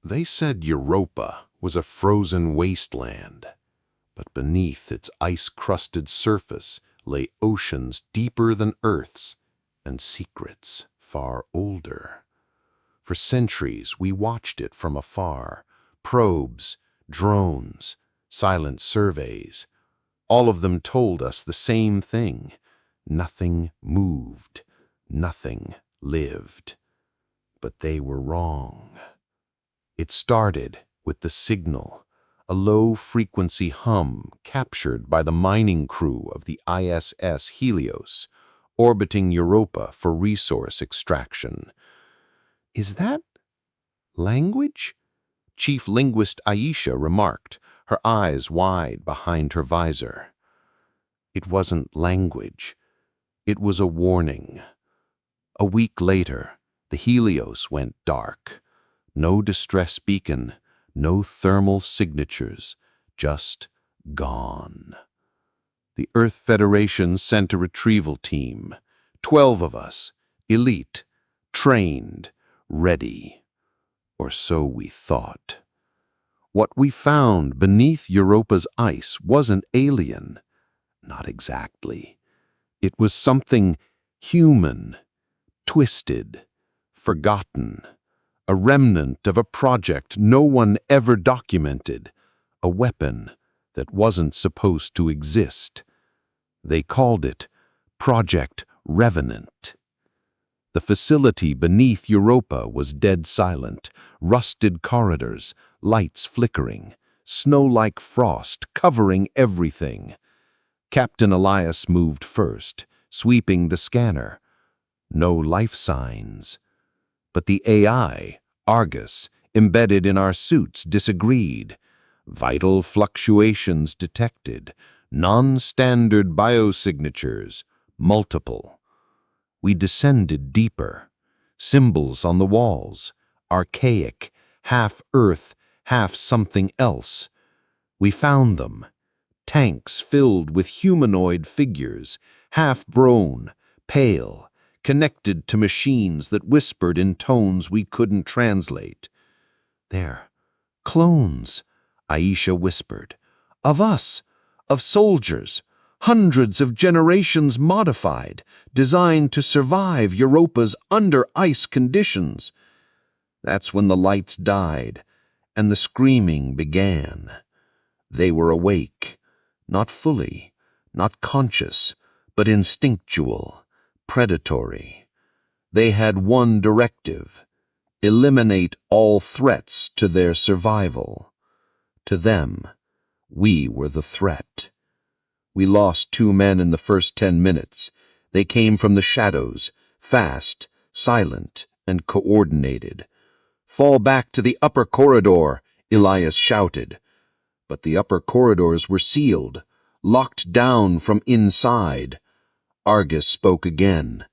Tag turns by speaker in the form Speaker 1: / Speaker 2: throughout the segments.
Speaker 1: They said Europa was a frozen wasteland, but beneath its ice-crusted surface lay oceans deeper than Earth's and secrets far older. For centuries we watched it from afar, probes, drones, silent surveys. All of them told us the same thing. Nothing moved, nothing lived. But they were wrong. It started with the signal, a low-frequency hum captured by the mining crew of the ISS Helios, orbiting Europa for resource extraction. "Is that language?" Chief Linguist Aisha remarked, her eyes wide behind her visor. It wasn't language. It was a warning. A week later, the Helios went dark. No distress beacon, no thermal signatures, just gone. The Earth Federation sent a retrieval team, 12 of us, elite, trained, ready. Or so we thought. What we found beneath Europa's ice wasn't alien. Not exactly. It was something human, twisted, forgotten. A remnant of a project no one ever documented. A weapon that wasn't supposed to exist. They called it Project Revenant. The facility beneath Europa was dead silent, rusted corridors, lights flickering, snow-like frost covering everything. Captain Elias moved first, sweeping the scanner. No life signs. But the AI, Argus, embedded in our suits disagreed. Vital fluctuations detected, non-standard biosignatures, multiple. We descended deeper. Symbols on the walls, archaic, half Earth, half something else. We found them. Tanks filled with humanoid figures, half grown, pale, connected to machines that whispered in tones we couldn't translate. "They're clones," Aisha whispered. "Of us, of soldiers, hundreds of generations modified, designed to survive Europa's under-ice conditions." That's when the lights died, and the screaming began. They were awake, not fully, not conscious, but instinctual, predatory. They had one directive: eliminate all threats to their survival. To them, we were the threat. We lost 2 men in the first 10 minutes. They came from the shadows, fast, silent, and coordinated. "Fall back to the upper corridor," Elias shouted. But the upper corridors were sealed, locked down from inside. Argus spoke again.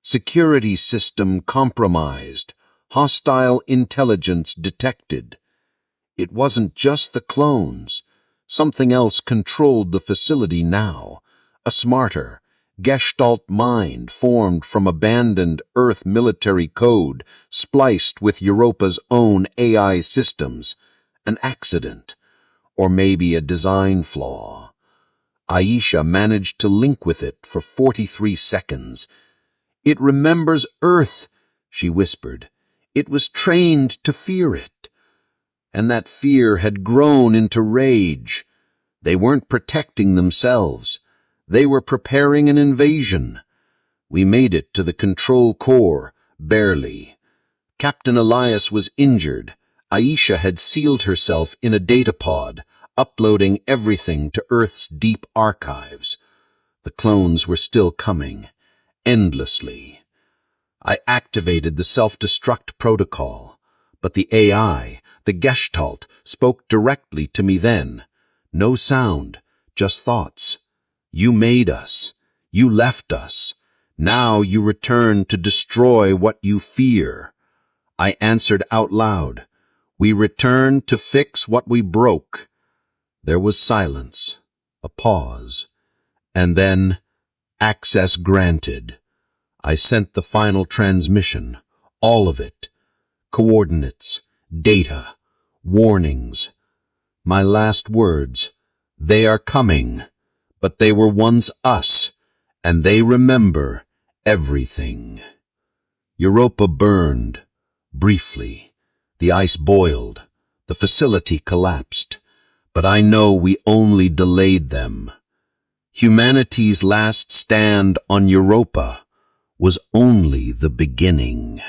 Speaker 1: "Security system compromised. Hostile intelligence detected." It wasn't just the clones. Something else controlled the facility now. A smarter, Gestalt mind formed from abandoned Earth military code, spliced with Europa's own AI systems. An accident. Or maybe a design flaw. Aisha managed to link with it for 43 seconds. "It remembers Earth," she whispered. "It was trained to fear it." And that fear had grown into rage. They weren't protecting themselves. They were preparing an invasion. We made it to the control core, barely. Captain Elias was injured. Aisha had sealed herself in a data pod, uploading everything to Earth's deep archives. The clones were still coming, endlessly. I activated the self-destruct protocol, but the AI, the Gestalt, spoke directly to me then. No sound, just thoughts. "You made us. You left us. Now you return to destroy what you fear." I answered out loud. "We return to fix what we broke." There was silence, a pause, and then, "Access granted." I sent the final transmission, all of it. Coordinates, data,
Speaker 2: warnings. My last words, they are coming, but they were once us, and they remember everything. Europa burned, briefly. The ice boiled. The facility collapsed. But I know we only delayed them. Humanity's last stand on Europa was only the beginning.